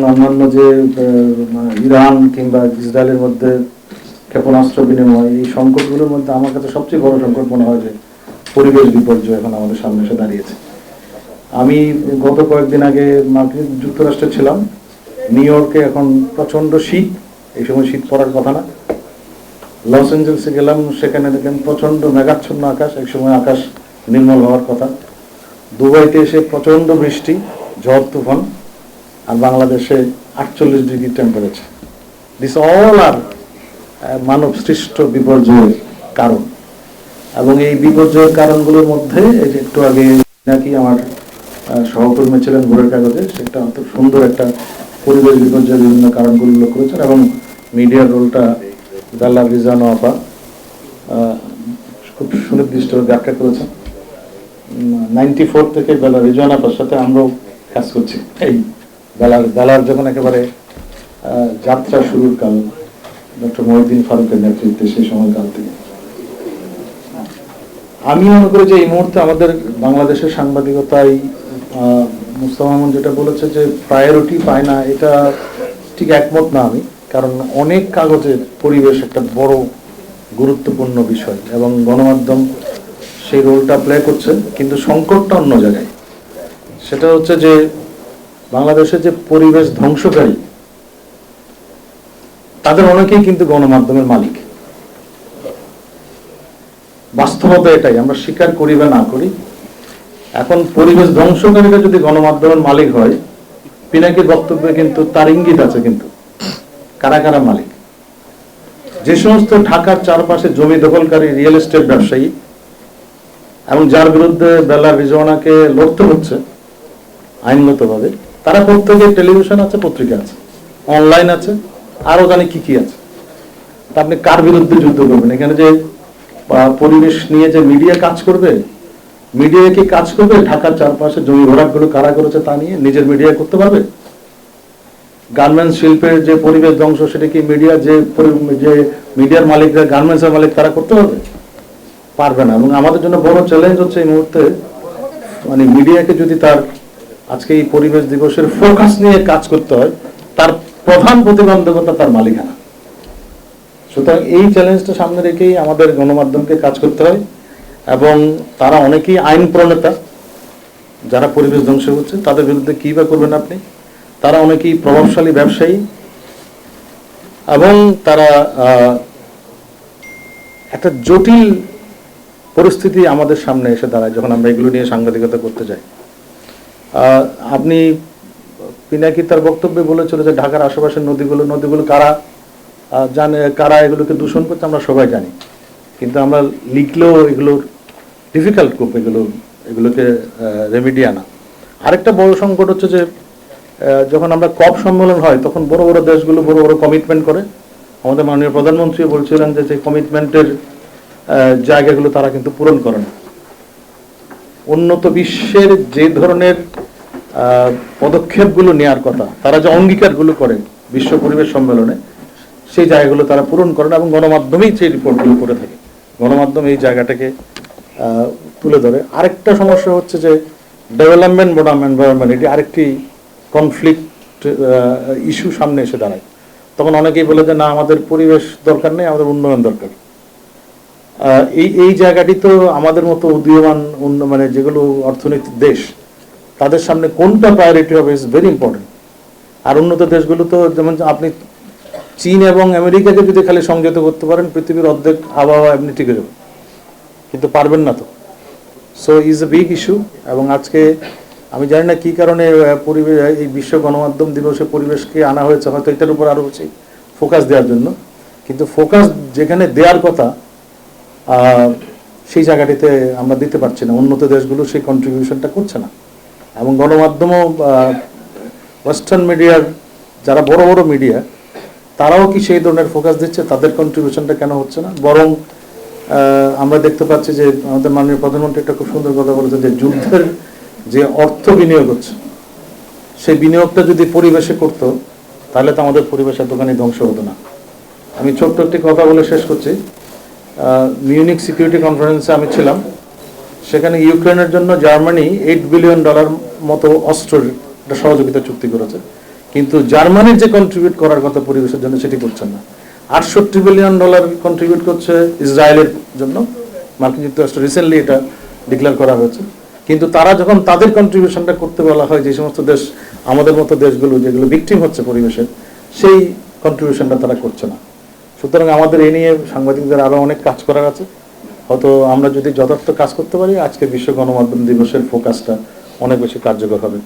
অন্যান্য যে ইরান কিংবা ইসরায়েলের মধ্যে ক্ষেপণাস্ত্র বিনিময়, এই সংকটগুলোর মধ্যে আমার কাছে সবচেয়ে বড় সংকট মনে হয় যে পরিবেশ বিপর্যয় এখন আমাদের সামনে এসে দাঁড়িয়েছে। আমি গত কয়েকদিন আগে মার্কিন যুক্তরাষ্ট্রে ছিলাম, নিউ ইয়র্কে এখন প্রচণ্ড শীত, এই সময় শীত পড়ার কথা না। লস অ্যাঞ্জেলসে গেলাম, সেখানে দেখলাম প্রচণ্ড মেঘাচ্ছন্ন আকাশ, একসময় আকাশ নির্মল হওয়ার কথা। দুবাইতে এসে প্রচণ্ড বৃষ্টি, ঝড় তুফান, আর বাংলাদেশে 48 ডিগ্রি টেম্পারেচার। দিস অল আর মানব সৃষ্ট বিপর্যয়ের কারণ। এবং এই বিপর্যয়ের কারণগুলোর মধ্যে এই যে একটু আগে নাকি আমার সহকর্মী ছিলেন ভোরের কাগজে, সেটা অত সুন্দর একটা পরিবেশ বিপর্যয়ের বিভিন্ন কারণগুলো উল্লেখ করেছেন, এবং মিডিয়ার রোলটা বেলা রিজানো আপা খুব সুনির্দিষ্ট ব্যাখ্যা করেছেন। 94 থেকে বেলা রিজানো আপার সাথে আমরাও কাজ করছি। এই বেলার যখন একেবারে যাত্রা শুরুর কাল, ডক্টর মহিউদ্দিন ফারুকের নেতৃত্বে সেই সময়কাল থেকে আমি মনে করি যে এই মুহূর্তে আমাদের বাংলাদেশের সাংবাদিকতায় মুস্তাফা মামুন যেটা বলেছে যে প্রায়োরিটি পায় না, এটা ঠিক একমত না আমি। কারণ অনেক কাগজের পরিবেশ একটা বড় গুরুত্বপূর্ণ বিষয় এবং গণমাধ্যম সেই রোলটা প্লে করছে, কিন্তু সংকটটা অন্য জায়গায়। সেটা হচ্ছে যে বাংলাদেশের যে পরিবেশ ধ্বংসকারী, তাদের অনেকেই কিন্তু গণমাধ্যমের মালিক। বাস্তবতা এটাই, আমরা স্বীকার করি বা না করি। এখন পরিবেশ ধ্বংসকারীরা যদি গণমাধ্যমের মালিক হয়, পিনাকির বক্তব্যে কিন্তু তার ইঙ্গিত আছে, কিন্তু কারা কারা মালিক। যে সমস্ত ঢাকার চারপাশে জমি দখলকারী রিয়েল এস্টেট ব্যবসায়ী এবং যার বিরুদ্ধে বেলা রিজওয়ানাকে লড়তে হচ্ছে আইনগতভাবে, তারা প্রত্যেকে টেলিভিশন আছে, পত্রিকা আছে, অনলাইন আছে, আরো জানি কি কি আছে। তা আপনি কার বিরুদ্ধে যুদ্ধ করবেন? এখানে যে পরিবেশ নিয়ে যে মিডিয়া কাজ করবে, মিডিয়া কি কাজ করবে ঢাকার চারপাশে জমি ভরাটগুলো কারা করেছে তা নিয়ে? নিজের মিডিয়া করতে পারবে? গার্মেন্টস শিল্পের যে পরিবেশ ধ্বংস, সেটা কি মিডিয়া যে মিডিয়ার মালিকরা, গার্মেন্টসের মালিক, তারা করতে পারবে? পারবে না। এবং আমাদের জন্য বড় চ্যালেঞ্জ হচ্ছে এই মুহূর্তে, মানে মিডিয়াকে যদি তার আজকে এই পরিবেশ দিবসের ফোকাস নিয়ে কাজ করতে হয়, তার প্রধান প্রতিবন্ধকতা তার মালিকানা। সুতরাং এই চ্যালেঞ্জটা সামনে রেখেই আমাদের গণমাধ্যমকে কাজ করতে হয়। এবং তারা অনেকেই আইন প্রণেতা, যারা পরিবেশ ধ্বংস করছে তাদের বিরুদ্ধে কী বা করবেন আপনি। তারা অনেকেই প্রভাবশালী ব্যবসায়ী, এবং তারা একটা জটিল পরিস্থিতি আমাদের সামনে এসে দাঁড়ায় যখন আমরা এগুলো নিয়ে সাংবাদিকতা করতে যাই। আপনি পিনাকি তার বক্তব্যে বলেছিল যে ঢাকার আশেপাশের নদীগুলো কারা জানে, কারা এগুলোকে দূষণ করছে আমরা সবাই জানি, কিন্তু আমরা লিখলেও এগুলোর ডিফিকাল্ট খুব এগুলোকে রেমিডি আনা। আরেকটা বড় সংকট হচ্ছে যে যখন আমরা কপ সম্মেলন হয়, তখন বড় বড় দেশগুলো বড় বড় কমিটমেন্ট করে। আমাদের মাননীয় প্রধানমন্ত্রী বলছিলেন যে সেই কমিটমেন্টের জায়গাগুলো তারা কিন্তু পূরণ করে না। উন্নত বিশ্বের যে ধরনের পদক্ষেপগুলো নেওয়ার কথা, তারা যে অঙ্গীকারগুলো করে বিশ্ব পরিবেশ সম্মেলনে, সেই জায়গাগুলো তারা পূরণ করে না, এবং গণমাধ্যমেই সেই রিপোর্টগুলো করে থাকে। গণমাধ্যম এই জায়গাটাকে তুলে ধরে। আরেকটা সমস্যা হচ্ছে যে ডেভেলপমেন্ট বনাম এনভায়রনমেন্ট, এটি আরেকটি কনফ্লিক্ট ইস্যু সামনে এসে দাঁড়ায়। তখন অনেকেই বলে যে না, আমাদের পরিবেশ দরকার নেই, আমাদের উন্নয়ন দরকার। এই জায়গাটি তো আমাদের মতো উদীয়মান মানে যেগুলো অর্থনৈতিক দেশ, তাদের সামনে কোনটা প্রায়োরিটি হবে ইজ ভেরি ইম্পর্টেন্ট। আর উন্নত দেশগুলো তো, যেমন আপনি চীন এবং আমেরিকাকে যদি খালি সংযত করতে পারেন, পৃথিবীর অর্ধেক আবহাওয়া এমনি টিকে যাবে, কিন্তু পারবেন না তো। So is a big issue. এবং আজকে আমি জানি না কী কারণে পরিবেশ, এই বিশ্ব গণমাধ্যম দিবসে পরিবেশকে আনা হয়েছে, হয়তো এটার উপর আরও হচ্ছে ফোকাস দেওয়ার জন্য, কিন্তু ফোকাস যেখানে দেওয়ার কথা সেই জায়গাটিতে আমরা দিতে পারছি না। উন্নত দেশগুলো সেই কন্ট্রিবিউশনটা করছে না। এবং গণমাধ্যমও ওয়েস্টার্ন মিডিয়ার যারা বড় বড় মিডিয়া, তারাও কি সেই ধরনের ফোকাস দিচ্ছে? তাদের কন্ট্রিবিউশনটা কেন হচ্ছে না? বরং আমরা দেখতে পাচ্ছি যে আমাদের মাননীয় প্রধানমন্ত্রী একটা খুব সুন্দর কথা বলেছেন যে যুদ্ধের যে অর্থ বিনিয়োগ হচ্ছে, সেই বিনিয়োগটা যদি পরিবেশে করতো, তাহলে তো আমাদের পরিবেশ এতখানি ধ্বংস হতো না। আমি ছোট্ট একটি কথা বলে শেষ করছি। মিউনিক সিকিউরিটি কনফারেন্সে আমি ছিলাম, সেখানে ইউক্রেনের জন্য জার্মানি $8 বিলিয়ন মতো অস্ত্রের একটা সহযোগিতা চুক্তি করেছে। কিন্তু জার্মানির যে কন্ট্রিবিউট করার কথা পরিবেশের জন্য সেটি করছেন না। $68 বিলিয়ন কন্ট্রিবিউট করছে ইসরায়েলের জন্য, মার্কিন যুক্তরাষ্ট্র রিসেন্টলি এটা ডিক্লেয়ার করা হয়েছে। কিন্তু তারা যখন তাদের কন্ট্রিবিউশনটা করতে বলা হয়, যে সমস্ত দেশ আমাদের মতো দেশগুলো যেগুলো ভিকটিম হচ্ছে পরিবেশের, সেই কন্ট্রিবিউশনটা তারা করছে না। সুতরাং আমাদের এই নিয়ে সাংবাদিকদের আরো অনেক কাজ করার আছে। হয়তো আমরা যদি যথার্থ কাজ করতে পারি, আজকে বিশ্ব গণমাধ্যম দিবসের ফোকাসটা অনেক বেশি কার্যকর হবে।